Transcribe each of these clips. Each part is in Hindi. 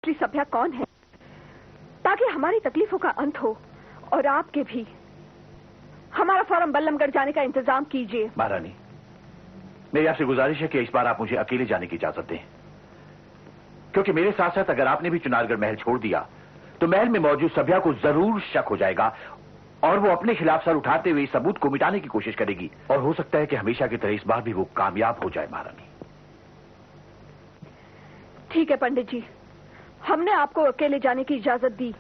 असली सभ्या कौन है, ताकि हमारी तकलीफों का अंत हो और आपके भी। हमारा फौरन बल्लमगढ़ जाने का इंतजाम कीजिए। महारानी, मेरी आपसे गुजारिश है कि इस बार आप मुझे अकेले जाने की इजाजत दें, क्योंकि मेरे साथ साथ अगर आपने भी चुनारगढ़ महल छोड़ दिया तो महल में मौजूद सभ्या को जरूर शक हो जाएगा और वो अपने खिलाफ सर उठाते हुए इस सबूत को मिटाने की कोशिश करेगी, और हो सकता है कि हमेशा की तरह इस बार भी वो कामयाब हो जाए। महारानी, ठीक है पंडित जी, हमने आपको अकेले जाने की इजाजत दी।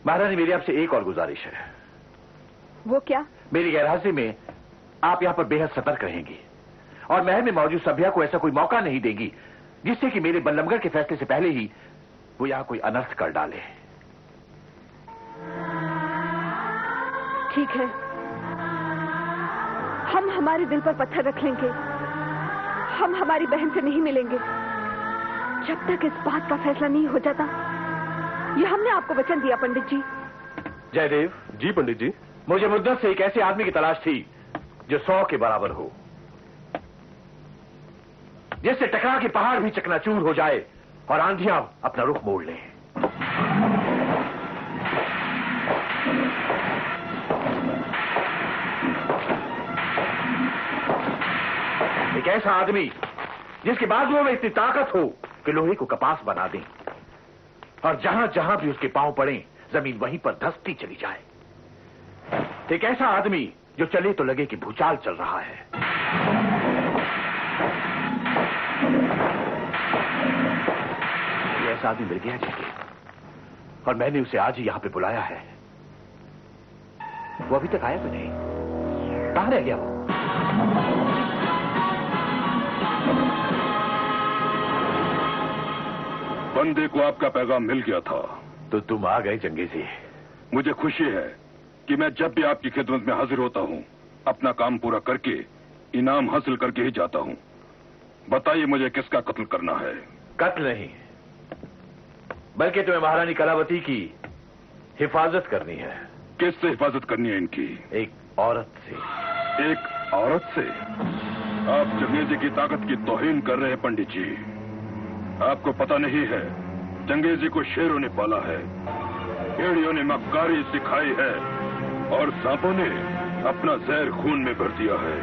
महारानी, मेरी आपसे एक और गुजारिश है। वो क्या? मेरी गैरहाजिरी में आप यहां पर बेहद सतर्क रहेंगी और महल में मौजूद सभ्या को ऐसा कोई मौका नहीं देगी जिससे कि मेरे बल्लमगढ़ के फैसले से पहले ही वो यहां कोई अनर्थ कर डाले। ठीक है, हम हमारे दिल पर पत्थर रख लेंगे। हम हमारी बहन से नहीं मिलेंगे जब तक इस बात का फैसला नहीं हो जाता। ये हमने आपको वचन दिया पंडित जी। जयदेव जी पंडित जी। मुझे मुद्दत से एक ऐसे आदमी की तलाश थी जो 100 के बराबर हो, जिससे टकरा के पहाड़ भी चकनाचूर हो जाए और आंधियां अपना रुख मोड़ लें। एक ऐसा आदमी जिसके बाजुओं में इतनी ताकत हो कि लोहे को कपास बना दें और जहां जहां भी उसके पांव पड़े जमीन वहीं पर धंसती चली जाए। एक ऐसा आदमी जो चले तो लगे कि भूचाल चल रहा है। ये ऐसा आदमी मिल गया जिसके, और मैंने उसे आज ही यहां पे बुलाया है। वो अभी तक आया भी नहीं। कहां रह गया वो? बंदे को आपका पैगाम मिल गया था। तो तुम आ गए चंगेजी। मुझे खुशी है कि मैं जब भी आपकी खिदमत में हाजिर होता हूं अपना काम पूरा करके इनाम हासिल करके ही जाता हूं। बताइए मुझे किसका कत्ल करना है? कत्ल नहीं, बल्कि तुम्हें महारानी कलावती की हिफाजत करनी है। किससे हिफाजत करनी है इनकी? एक औरत से। एक औरत से? आप चंगेजी की ताकत की तौहीन कर रहे हैं पंडित जी। आपको पता नहीं है, चंगेजी को शेरों ने पाला है, भेड़ियों ने मक्कारी सिखाई है और सांपों ने अपना जहर खून में भर दिया है।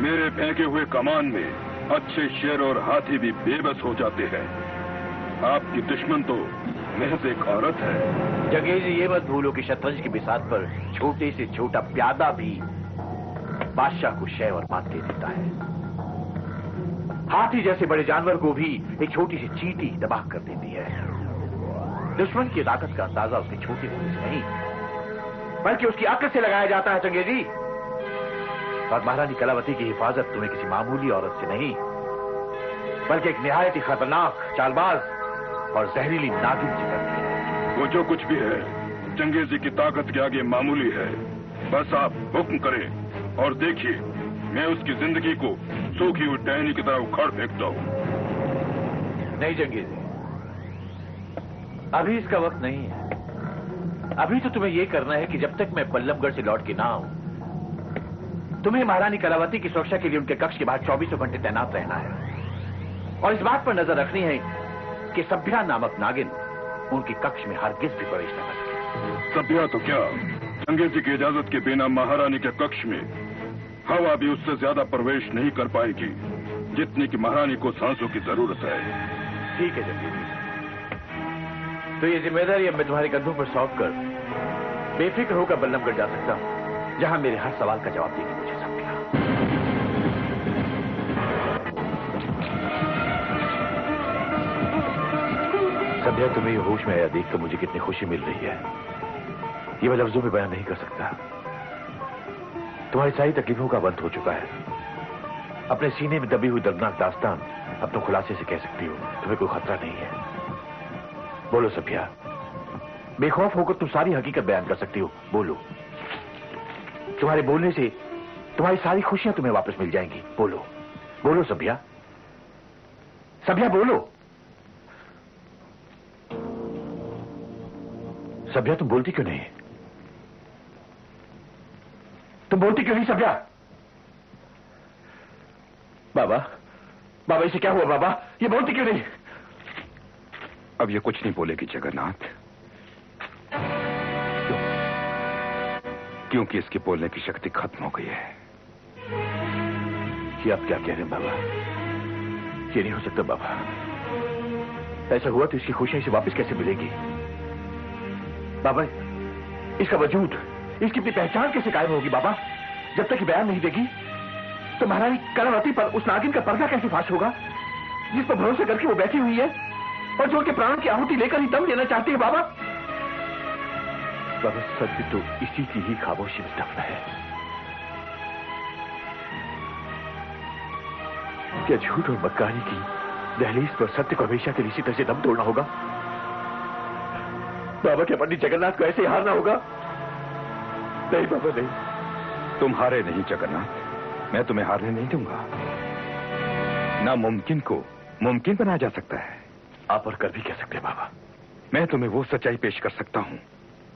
मेरे फेंके हुए कमान में अच्छे शेर और हाथी भी बेबस हो जाते हैं। आपकी दुश्मन तो महज एक औरत है। चंगेजी, ये मत भूलो कि शतरंज की बिसात पर छोटे से छोटा प्यादा भी बादशाह को शय और मात दे देता है। हाथी जैसे बड़े जानवर को भी एक छोटी सी चींटी तबाह कर देती है। दुश्मन की ताकत का अंदाजा उसके छोटे होने से नहीं, बल्कि उसकी अक्ल से लगाया जाता है चंगेजी। और महारानी कलावती की हिफाजत तुम्हें किसी मामूली औरत से नहीं, बल्कि एक निहायत ही खतरनाक, चालबाज और जहरीली नागिन से करती है। वो जो कुछ भी है चंगेजी की ताकत के आगे मामूली है। बस आप हुक्म करें और देखिए मैं उसकी जिंदगी को सूखी हुई टहनी की तरह उखाड़ फेंकता हूं। नहीं चंगेजी, अभी इसका वक्त नहीं है। अभी तो तुम्हें यह करना है कि जब तक मैं बल्लमगढ़ से लौट के ना आऊं, तुम्हें महारानी कलावती की सुरक्षा के लिए उनके कक्ष के बाहर 24 घंटे तैनात रहना है और इस बात पर नजर रखनी है कि सभ्या नामक नागिन उनके कक्ष में हरगिज भी प्रवेश न कर सके। सभ्या तो क्या, चंगेजी की इजाजत के बिना महारानी के कक्ष में हवा भी उससे ज्यादा प्रवेश नहीं कर पाएगी जितनी कि महारानी को सांसों की जरूरत है। ठीक है चंगेजी, तो ये जिम्मेदारी अब मैं तुम्हारे कंधों पर सौंप कर बेफिक्र होकर बल्लमगढ़ जा सकता हूं, जहां मेरे हर सवाल का जवाब देगी मुझे सभ्या। सभ्या, तुम्हें ये होश में आया देखकर मुझे कितनी खुशी मिल रही है, ये मैं लफ्जों में बयान नहीं कर सकता। तुम्हारी सारी तकलीफों का अंत हो चुका है। अपने सीने में दबी हुई दर्दनाक दास्तान अब तुम खुलासे से कह सकती हो। तुम्हें कोई खतरा नहीं है। बोलो सभ्या, बेखौफ होकर तुम सारी हकीकत बयान कर सकती हो। बोलो, तुम्हारे बोलने से तुम्हारी सारी खुशियां तुम्हें वापस मिल जाएंगी। बोलो बोलो सभ्या, सभ्या बोलो। सभ्या, तुम बोलती क्यों नहीं? तुम बोलती क्यों नहीं सभ्या? बाबा, बाबा इसे क्या हुआ? बाबा ये बोलती क्यों नहीं? अब ये कुछ नहीं बोलेगी जगन्नाथ। क्योंकि इसकी बोलने की शक्ति खत्म हो गई है। ये आप क्या कह रहे हैं बाबा? ये नहीं हो सकता बाबा। ऐसा हुआ तो इसकी खुशियां इसे वापस कैसे मिलेगी? बाबा, इसका वजूद, इसकी अपनी पहचान कैसे कायम होगी बाबा? जब तक ये बयान नहीं देगी तो महारानी कलावती पर उस नागिन का पर्दा कैसे फाश होगा जिस पर भरोसा करके वो बैठी हुई है और जो उनके प्राण की आहुति लेकर ही दम लेना चाहती है बाबा? बाबा, सत्य तो इसी की ही खामोशी में दफन है। क्या झूठ और मक्कारी की दहलीज पर सत्य को हमेशा के लिए इसी तरह से दम तोड़ना होगा? बाबा, क्या पंडित जगन्नाथ को ऐसे ही हारना होगा? नहीं बाबा, नहीं। तुम हारे नहीं जगन्नाथ, मैं तुम्हें हारने नहीं दूंगा। नामुमकिन को मुमकिन बनाया जा सकता है। आप और कर भी कह सकते हैं बाबा। मैं तुम्हें वो सच्चाई पेश कर सकता हूं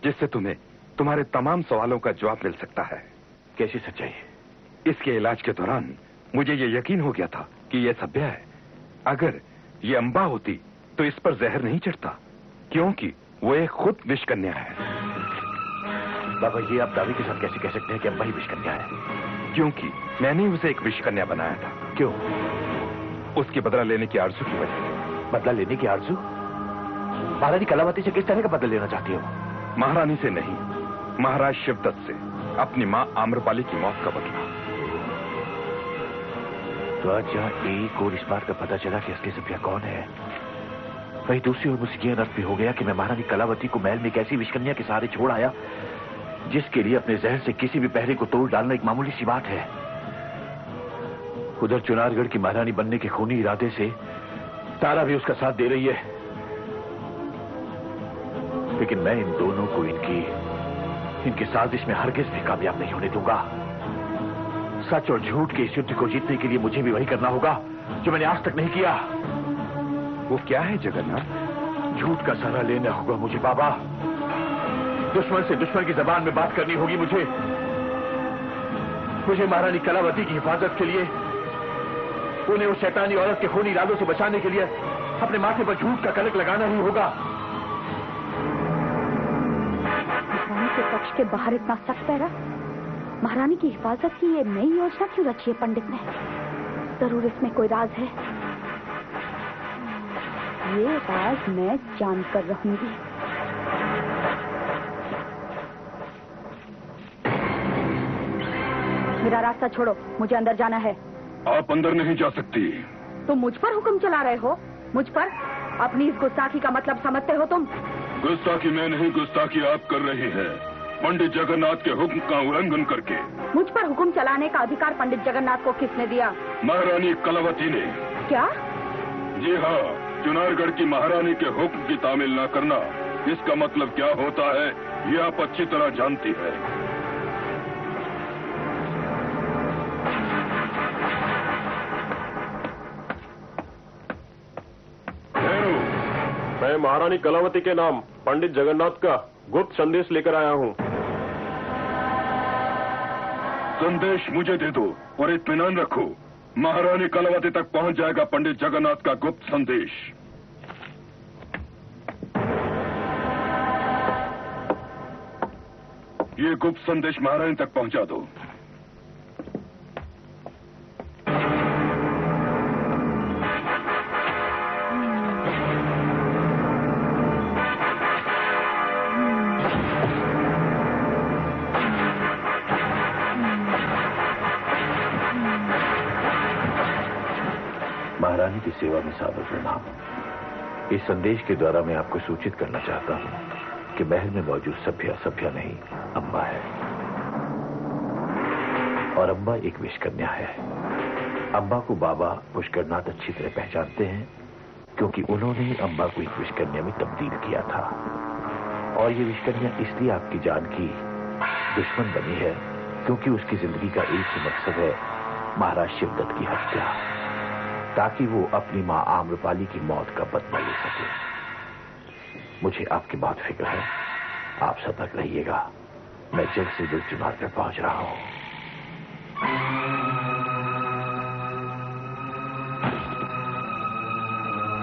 जिससे तुम्हें तुम्हारे तमाम सवालों का जवाब मिल सकता है। कैसी सच्चाई? इसके इलाज के दौरान मुझे ये यकीन हो गया था कि ये सभ्य है। अगर ये अंबा होती तो इस पर जहर नहीं चढ़ता, क्योंकि वो एक खुद विषकन्या है। बाबा, ये आप दावे के साथ कैसे कह सकते हैं कि अंबा ही विषकन्या है? क्योंकि मैंने उसे एक विषकन्या बनाया था। क्यों? उसकी बदला लेने की आरज़ू की वजह से। बदला लेने की आरज़ू? महारानी कलावती से किस तरह का बदला लेना चाहती हो? महारानी से नहीं, महाराज शिवदत्त से अपनी मां आम्रपाली की मौत का बदला। तो आज जहां एक और इस बात का पता चला कि असली सभ्य कौन है, वही दूसरी ओर मुझे यह अनर्थ भी हो गया कि मैं महारानी कलावती को महल में एक ऐसी विषकन्या के सहारे छोड़ आया जिसके लिए अपने जहर से किसी भी पहरे को तोड़ डालना एक मामूली सी बात है। उधर चुनारगढ़ की महारानी बनने के खूनी इरादे से तारा भी उसका साथ दे रही है, लेकिन मैं इन दोनों को इनकी साजिश में हरगिज भी कामयाब नहीं होने दूंगा। सच और झूठ के इस युद्ध को जीतने के लिए मुझे भी वही करना होगा जो मैंने आज तक नहीं किया। वो क्या है जगन्नाथ? झूठ का सहारा लेना होगा मुझे बाबा। दुश्मन से दुश्मन की जबान में बात करनी होगी मुझे। महारानी कलावती की हिफाजत के लिए, उन्हें उस शैतानी औरत के खूनी इरादों से बचाने के लिए अपने माथे पर झूठ का कलंक लगाना ही होगा। महारानी के पक्ष के बाहर इतना सख्त पैरा, महारानी की हिफाजत की ये नई योजना क्यों रची है पंडित ने? जरूर इसमें कोई राज है। ये राज मैं जानकर रहूंगी। मेरा रास्ता छोड़ो, मुझे अंदर जाना है। आप अंदर नहीं जा सकती। तुम मुझ पर हुक्म चला रहे हो? मुझ पर? अपनी इस गुस्ताखी का मतलब समझते हो तुम? गुस्ताखी मैं नहीं, गुस्ताखी आप कर रही है, पंडित जगन्नाथ के हुक्म का उल्लंघन करके। मुझ पर हुक्म चलाने का अधिकार पंडित जगन्नाथ को किसने दिया? महारानी कलावती ने। क्या? जी हाँ, चुनारगढ़ की महारानी के हुक्म की तामील न करना, इसका मतलब क्या होता है ये आप अच्छी तरह जानती है। मैं महारानी कलावती के नाम पंडित जगन्नाथ का गुप्त संदेश लेकर आया हूँ। संदेश मुझे दे दो और इत्मीनान रखो, महारानी कलावती तक पहुंच जाएगा पंडित जगन्नाथ का गुप्त संदेश। ये गुप्त संदेश महारानी तक पहुंचा दो। महारानी की सेवा में सादर प्रणाम। इस संदेश के द्वारा मैं आपको सूचित करना चाहता हूं कि महल में मौजूद सभ्य नहीं, अम्बा है। और अम्बा एक विषकन्या है। अम्बा को बाबा पुष्करनाथ अच्छी तरह पहचानते हैं, क्योंकि उन्होंने अम्बा को एक विषकन्या में तब्दील किया था। और ये विषकन्या इसलिए आपकी जान की दुश्मन बनी है क्योंकि उसकी जिंदगी का एक ही मकसद है, महाराज शिवदत्त की हत्या, ताकि वो अपनी मां आम्रपाली की मौत का बदला ले सके। मुझे आपकी बहुत फिक्र है, आप सतर्क रहिएगा। मैं जल्द से जल्द चुनारगढ़ पहुंच रहा हूं।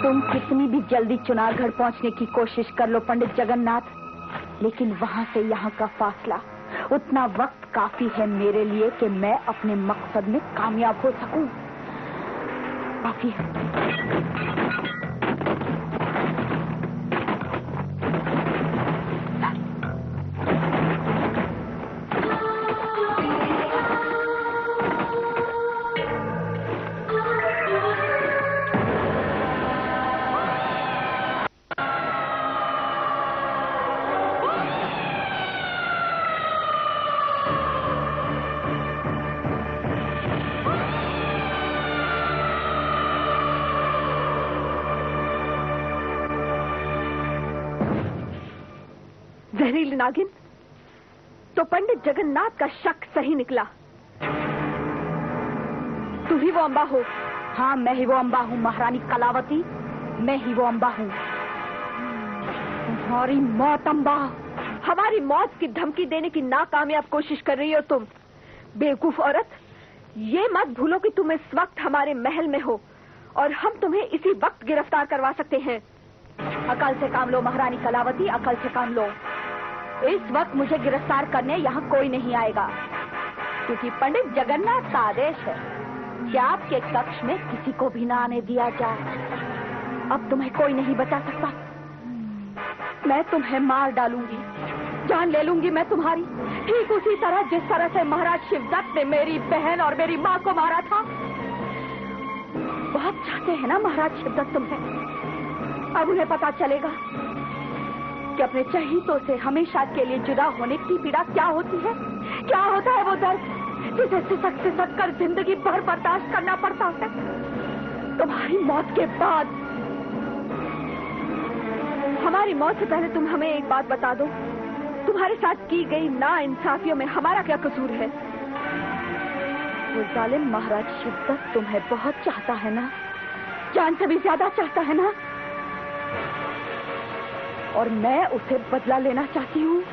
तुम कितनी भी जल्दी चुनारगढ़ पहुंचने की कोशिश कर लो पंडित जगन्नाथ, लेकिन वहां से यहाँ का फासला, उतना वक्त काफी है मेरे लिए कि मैं अपने मकसद में कामयाब हो सकूं। काफी है। जहरीली नागिन, तो पंडित जगन्नाथ का शक सही निकला। तू ही वो अम्बा हो? हाँ, मैं ही वो अम्बा हूँ महारानी कलावती, मैं ही वो अम्बा हूँ। तुम्हारी मौत अम्बा, हमारी मौत की धमकी देने की नाकामयाब कोशिश कर रही हो तुम। बेवकूफ औरत, ये मत भूलो कि तुम इस वक्त हमारे महल में हो और हम तुम्हें इसी वक्त गिरफ्तार करवा सकते हैं। अकल से काम लो महारानी कलावती, अकल से काम लो। इस वक्त मुझे गिरफ्तार करने यहाँ कोई नहीं आएगा, क्योंकि पंडित जगन्नाथ का आदेश है कि आपके कक्ष में किसी को भी ना आने दिया जाए। अब तुम्हें कोई नहीं बचा सकता। मैं तुम्हें मार डालूंगी, जान ले लूंगी मैं तुम्हारी, ठीक उसी तरह जिस तरह से महाराज शिवदत्त ने मेरी बहन और मेरी माँ को मारा था। बहुत चाहते हैं ना महाराज शिवदत्त तुम्हें। अब उन्हें पता चलेगा कि अपने चहीतों से हमेशा के लिए जुदा होने की पीड़ा क्या होती है, क्या होता है वो दर्द जिसे सिसक सिसक कर जिंदगी भर बर्दाश्त करना पड़ता है। तुम्हारी मौत के बाद, हमारी मौत से पहले तुम हमें एक बात बता दो, तुम्हारे साथ की गई नाइंसाफियों में हमारा क्या कसूर है? वो जालिम महाराज शिवदत्त तुम्हें बहुत चाहता है ना, जान से भी ज्यादा चाहता है ना, और मैं उसे बदला लेना चाहती हूँ।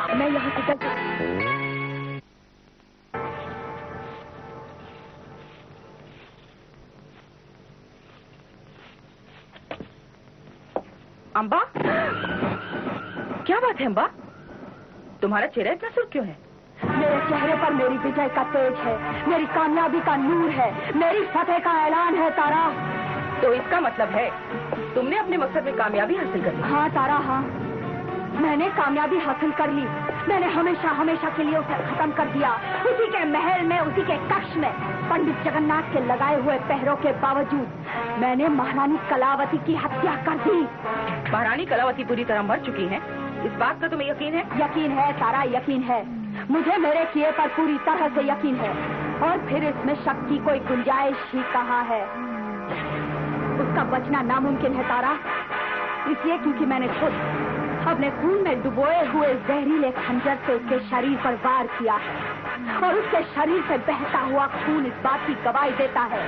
मैं यहाँ से चलता। अम्बा, क्या बात है अम्बा, तुम्हारा चेहरा इतना सुर्ख क्यों है? मेरे चेहरे पर मेरी विजय का तेज है, मेरी कामयाबी का नूर है, मेरी फतेह का ऐलान है तारा। तो इसका मतलब है तुमने अपने मकसद में कामयाबी हासिल कर ली? हाँ तारा, हाँ, मैंने कामयाबी हासिल कर ली। मैंने हमेशा हमेशा के लिए उसे खत्म कर दिया। उसी के महल में, उसी के कक्ष में, पंडित जगन्नाथ के लगाए हुए पहरों के बावजूद मैंने महारानी कलावती की हत्या कर दी। महारानी कलावती पूरी तरह मर चुकी है, इस बात का तुम्हें यकीन है? यकीन है तारा, यकीन है। मुझे मेरे किए पर पूरी तरह से यकीन है। और फिर इसमें शक की कोई गुंजाइश ही कहाँ है। उसका बचना नामुमकिन है तारा, इसलिए क्योंकि मैंने खुद अपने खून में डुबोए हुए जहरीले खंजर से उसके शरीर पर वार किया है। और उसके शरीर से बहता हुआ खून इस बात की गवाही देता है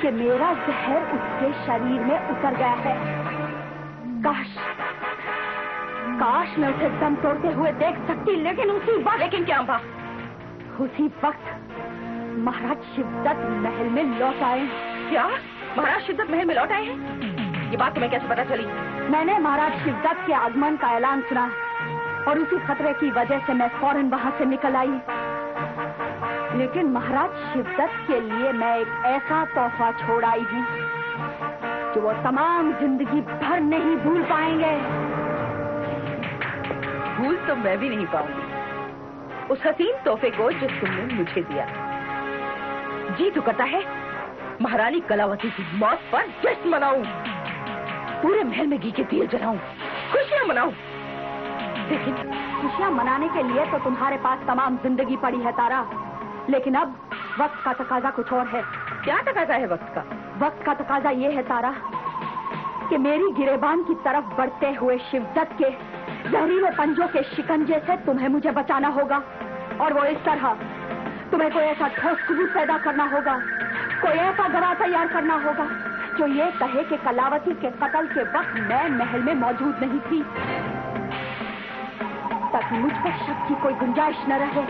कि मेरा जहर उसके शरीर में उतर गया है। काश मैं उसे दम तोड़ते हुए देख सकती, लेकिन उसी वक्त। लेकिन क्या अम्बा? उसी वक्त महाराज शिवदत्त महल में लौट आए। क्या महाराज शिवदत्त महल में लौट आए हैं? ये बात तुम्हें कैसे पता चली? मैंने महाराज शिवदत्त के आगमन का ऐलान सुना और उसी खतरे की वजह से मैं फौरन वहां से निकल आई। लेकिन महाराज शिवदत्त के लिए मैं एक ऐसा तोहफा छोड़ आई हूँ जो वो तमाम जिंदगी भर नहीं भूल पाएंगे। भूल तो मैं भी नहीं पाऊंगी उस हसीन तोहफे को जो तुमने मुझे दिया। जी तो करता है महारानी कलावती की मौत पर जश्न मनाऊं, पूरे महल में घी के दिए जलाऊं, खुशियां मनाऊं। लेकिन खुशियां मनाने के लिए तो तुम्हारे पास तमाम जिंदगी पड़ी है तारा। लेकिन अब वक्त का तकाजा कुछ और है। क्या तकाजा है वक्त का? वक्त का तकाजा ये है तारा कि मेरी गिरेबान की तरफ बढ़ते हुए शिवदत्त के जहरीले पंजों के शिकंजे से तुम्हें मुझे बचाना होगा। और वो इस तरह तुम्हें कोई ऐसा ठोस सबूत पैदा करना होगा, कोई ऐसा गवाह तैयार करना होगा जो ये कहे कि कलावती के कत्ल के वक्त मैं महल में मौजूद नहीं थी, ताकि मुझ पर शक की कोई गुंजाइश न रहे।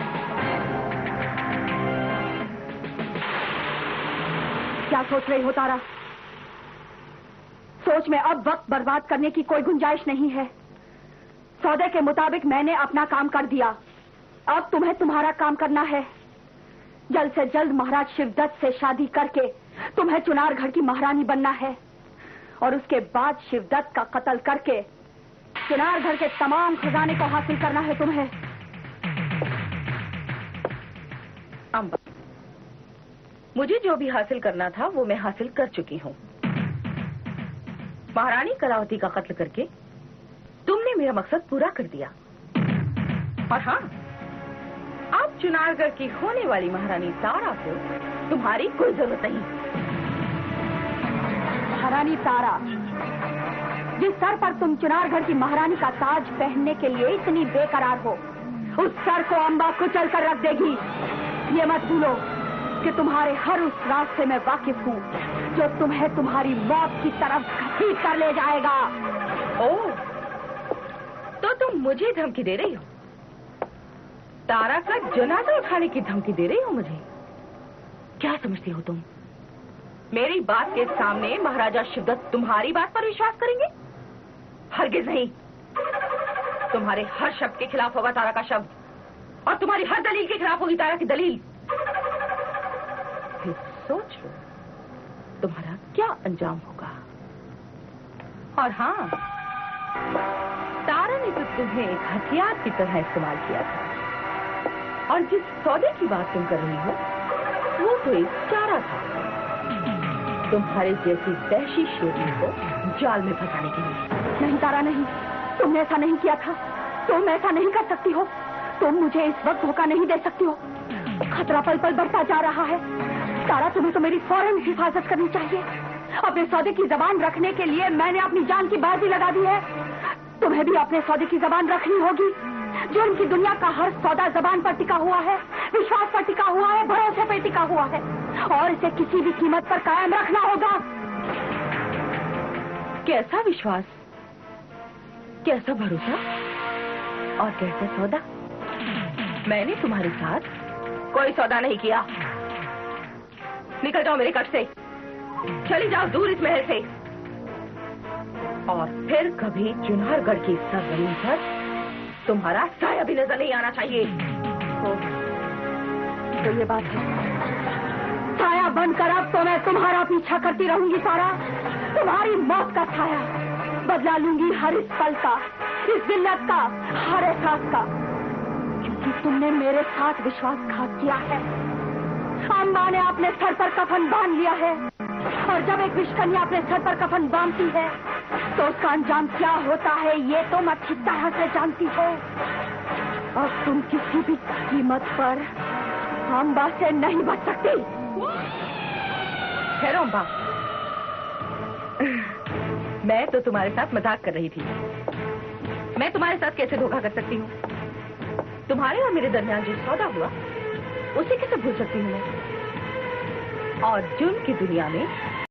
क्या सोच रही हो तारा? सोच में अब वक्त बर्बाद करने की कोई गुंजाइश नहीं है। सौदे के मुताबिक मैंने अपना काम कर दिया, अब तुम्हें तुम्हारा काम करना है। जल्द से जल्द महाराज शिवदत्त से शादी करके तुम्हें चुनारगढ़ की महारानी बनना है और उसके बाद शिवदत्त का कत्ल करके चुनारगढ़ के तमाम खजाने को हासिल करना है तुम्हें। अम्बा, मुझे जो भी हासिल करना था वो मैं हासिल कर चुकी हूँ। महारानी कलावती का कत्ल करके तुमने मेरा मकसद पूरा कर दिया। और हाँ, अब चुनारगढ़ की होने वाली महारानी तारा को तुम्हारी कोई जरूरत नहीं। महारानी तारा, जिस सर पर तुम चुनारगढ़ की महारानी का ताज पहनने के लिए इतनी बेकरार हो, उस सर को अम्बा कुचल कर रख देगी। ये मत भूलो कि तुम्हारे हर उस रास्ते में वाकिफ हूँ जो तुम्हें तुम्हारी मौत की तरफ घसीट कर ले जाएगा। ओह, तो तुम मुझे धमकी दे रही हो? तारा का जनाजा उठाने की धमकी दे रही हो मुझे? क्या समझती हो तुम? मेरी बात के सामने महाराजा शिवदत्त तुम्हारी बात पर विश्वास करेंगे? हरगिज नहीं। तुम्हारे हर शब्द के खिलाफ होगा तारा का शब्द और तुम्हारी हर दलील के खिलाफ होगी तारा की दलील। फिर सोच लो तुम्हारा क्या अंजाम होगा। और हाँ, तारा ने तो तुम्हें एक हथियार की तरह इस्तेमाल किया था और जिस सौदे की बात तुम कर रही हो वो तो एक चारा था तुम्हारे जैसी वहशी शेरनी को जाल में फंसाने के लिए। नहीं तारा, नहीं, तुमने ऐसा नहीं किया था। तुम ऐसा नहीं कर सकती हो। तुम मुझे इस वक्त धोखा नहीं दे सकती हो। खतरा पल पल बढ़ता जा रहा है। तारा, तुम्हें तो मेरी फौरन हिफाजत करनी चाहिए। अपने सौदे की जबान रखने के लिए मैंने अपनी जान की बाजी लगा दी है। तुम्हें भी अपने सौदे की जबान रखनी होगी। जुर्म की दुनिया का हर सौदा जबान पर टिका हुआ है, विश्वास पर टिका हुआ है, भरोसे पर टिका हुआ है और इसे किसी भी कीमत पर कायम रखना होगा। कैसा विश्वास, कैसा भरोसा और कैसा सौदा? मैंने तुम्हारे साथ कोई सौदा नहीं किया। निकल जाओ मेरे कट से, चली जाओ दूर इस महल से और फिर कभी चुनारगढ़ की सरजमीन पर तुम्हारा साया भी नजर नहीं आना चाहिए। तो ये बात है। साया बनकर अब तो मैं तुम्हारा पीछा करती रहूंगी तारा, तुम्हारी मौत का छाया। बदला लूंगी हर इस पल का, इस जिल्लत का, हर एहसास का, क्योंकि तुमने मेरे साथ विश्वासघात किया है। अम्बा ने अपने सर पर कफन बांध लिया है और जब एक विषकन्या अपने सर पर कफन बांधती है तो उसका अंजाम क्या होता है ये तुम अच्छी तरह से जानती हो। अब तुम किसी भी कीमत पर अम्बा से नहीं बच सकती। ठहरो अम्बा, मैं तो तुम्हारे साथ मजाक कर रही थी। मैं तुम्हारे साथ कैसे धोखा कर सकती हूँ? तुम्हारे और मेरे दरमियान जो सौदा हुआ उसे कैसे भूल सकती हूँ मैं? और जुर्म की दुनिया में